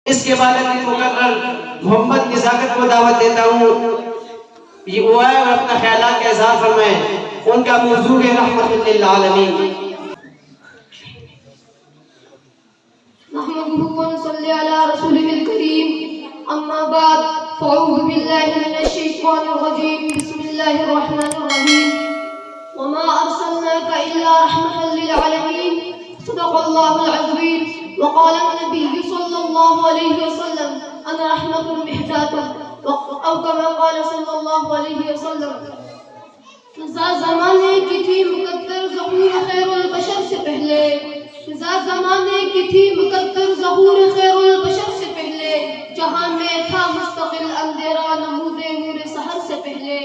اس کے بعد مقرر محمد نزاکت کو دعوت دیتا ہوں، یہ وہ ہے اور اپنا خیالات کا اظہار فرمائیں۔ ان کا موضوع ہے رحمت للعالمین۔ نحمده ونصلي على رسوله الكريم، أما بعد فأعوذ بالله من الشيطان الرجيم، بسم الله الرحمن الرحيم، وما أرسلناك إلا رحمة للعالمين، صدق الله العظيم، وقال النبي صلى الله عليه وسلم أنا رحمة مهداة، أو كما قال صلى الله عليه وسلم۔ زمانے کی تھی مقدر ظہور خیر البشر سے پہلے، زمانے کی تھی مقدر ظہور خیر البشر سے پہلے، جہاں میں تھا مستقل اندھیرا نمود نور سحر سے پہلے،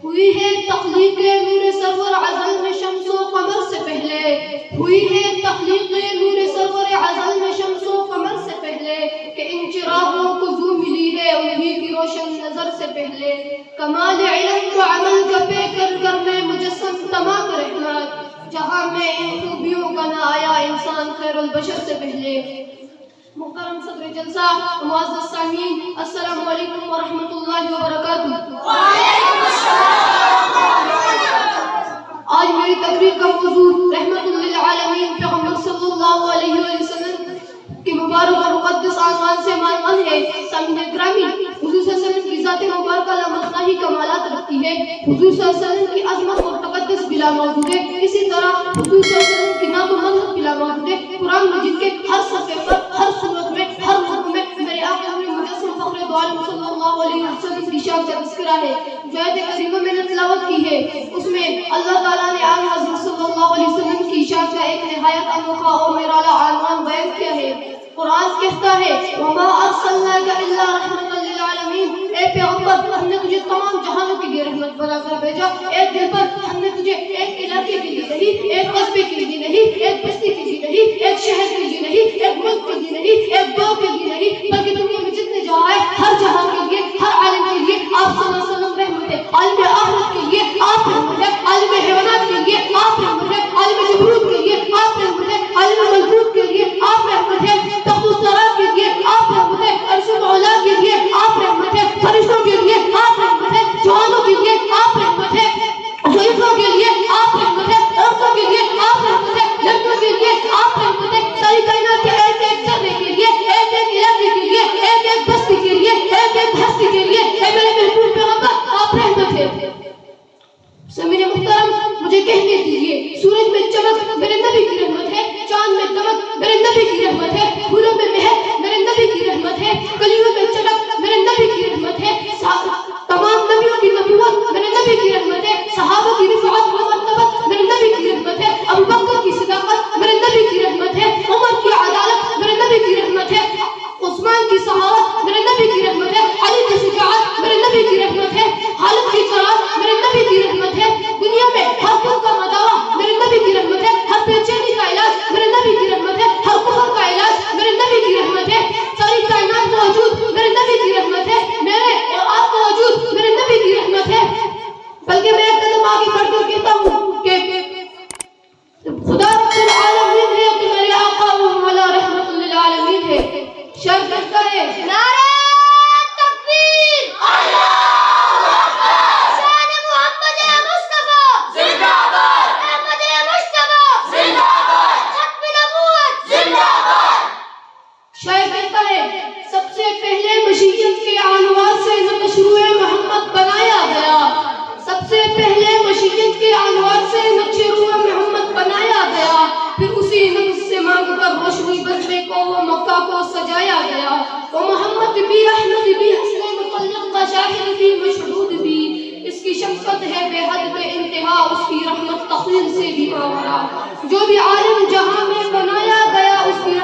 ہوئی ہے تخلیق نور سرور ازل میں شمس و قمر سے پہلے، ہوئی ہے تخلیق نور سرور ازل میں شمس و قمر سے پہلے، کہ ان چراغوں کو ضو ملی ہے انہی کی روشن نظر سے پہلے، کمال علم و عمل کا پے کر میں مجسم تمام رحمت، جہاں میں ان خوبیوں کا نہ آیا انسان خیر البشر سے پہلے۔ محترم صدر جلسہ، معزز سامعین، السلام علیکم ورحمۃ اللہ وبرکاتہ۔ آج میری تقریر کا موضوع رحمت للعالمین پیغمبر صلی اللہ علیہ وسلم کی مبارک اور مقدس عنوان سے معنون ہے۔ سامعین گرامی، حضور صلی اللہ علیہ وسلم کی ذات مبارکہ لامتناہی کمالات رکھتی ہے، حضور صلی اللہ علیہ وسلم کی عظمت اور تقدس بلا موجود ہے، اسی طرح حضور صلی اللہ علیہ وسلم کی نام و منزلت بلا موجود ہے۔ قرآن مجید کے ہر صفحے پر، ہر صورت میں، ہر رکن میں میرے آقا مجسم فخر دو عالم صلی اللہ علیہ وسلم کی شان کا تذکرہ ہے۔ جو آیت کریمہ میں نے تلاوت کی ہے اس میں اللہ تعالیٰ نے آن حضرت صلی اللہ علیہ وسلم کی شان کا ایک نہایت انوکھا اور نرالا عنوان بیان کیا ہے۔ قرآن کہتا ہے وما ارسلناک الا رحمۃ للعالمین، اے پیغمبر ہم نے تجھے تمام جہانوں کے لیے رحمت بنا کر بھیجا۔ ایک دل پر ہم نے تجھے ایک علاقے کے لیے نہیں، ایک قصبے کے لیے نہیں، ایک بستی کے لیے نہیں، ایک شہر کے لیے نہیں، ایک ملک کے لیے نہیں، ایک گاؤں کے لیے نہیں، بلکہ دنیا میں جتنے جہاں ہے ہر جہاں کے لیے، ہر عالم کے لیے آپ صلی اللہ علیہ وسلم رحمت ہے۔ عالم آخرت کے لیے آپ رحمت ہے، عالم حیوانات کے لیے آپ رحمت ہے، عالم جبروت کے لیے آپ رحمت ہے، عالم ملکوت کے لیے آپ رحمت ہے، تخت الثری کے لیے آپ رحمت ہے، عرش العلا کے لیے آپ رحمت ہے، فرشتوں کے لیے آپ رحمت ہے، جوانوں کے لیے آپ رحمت ہے، ضعیفوں کے لیے آپ رحمت ہے، عورتوں کے لیے آپ رحمت ہے، لڑکوں کے لیے آپ رحمت ہے، ساری کائنات کے ایک ایک ذرے کے لیے، ایک ایک علاقے کے لیے، ایک ایک بستی کے لیے، ایک ایک ہستی کے لیے، اے میرے محبوب پیغمبر آپ رحمت ہے۔ سامعین محترم، مجھے کہنے دیجیے، سورج میں چمک میرے نبی کی رحمت ہے، چاند میں دمک میرے نبی کی رحمت ہے، پھولوں میں مہک میرے نبی کی رحمت ہے، کلیوں میں چمک میرے نبی کی رحمت ہے، تمام نبیوں کی نبوت میرے نبی کی رحمت ہے، صحابہ کی رفعت و مرتبت میرے نبی کی رحمت ہے، ابو بکر کی صداقت میرے نبی کی رحمت ہے، عمر کی عدالت میرے نبی کی رحمت ہے، عثمان کی سخاوت میرے نبی کی رحمت ہے، علی کی شجاعت میرے نبی کی رحمت ہے، خالد کی قرات میرے نبی کی رحمت ہے، دنیا میں ہر دکھ کا مداوا میرے نبی کی رحمت ہے، ہر بے چینی کا علاج میرے نبی کی رحمت ہے، ہر کفر کا علاج میرے نبی کی رحمت ہے، ساری کائنات کا وجود میرے نبی کی رحمت ہے، میرے اور آپ کا وجود میرے نبی کی رحمت ہے۔ بلکہ میں ایک قدم آگے بڑھ کر کہتا ہوں کہ خدا رب العالمین ہے کہ میرے آقا و مولا رحمت للعالمین ہے۔ شرط کرتا ہے نعرہ تکبیر، اللہ اکبر، شان محمد مصطفیٰ زندہ باد، احمد مصطفیٰ زندہ باد، ختم نبوت زندہ باد۔ شاعر کہتا ہے سب سے پہلے مشیت کے انوار سے مشروع محمد بنایا گیا، سب سے پہلے مشیت کے انوار سے مشروع محمد بنایا گیا، پھر اسی نفس سے مانگ کر روشنی بندے کو وہ مکہ کو سجایا گیا، وہ محمد بھی احمد بھی حسن مطلق کا شاہد بھی مشہود بھی، اس کی شفقت ہے بے حد بے انتہا، اس کی رحمت تخلیق سے بھی آورا، جو بھی عالم جہاں میں بنایا گیا اس کی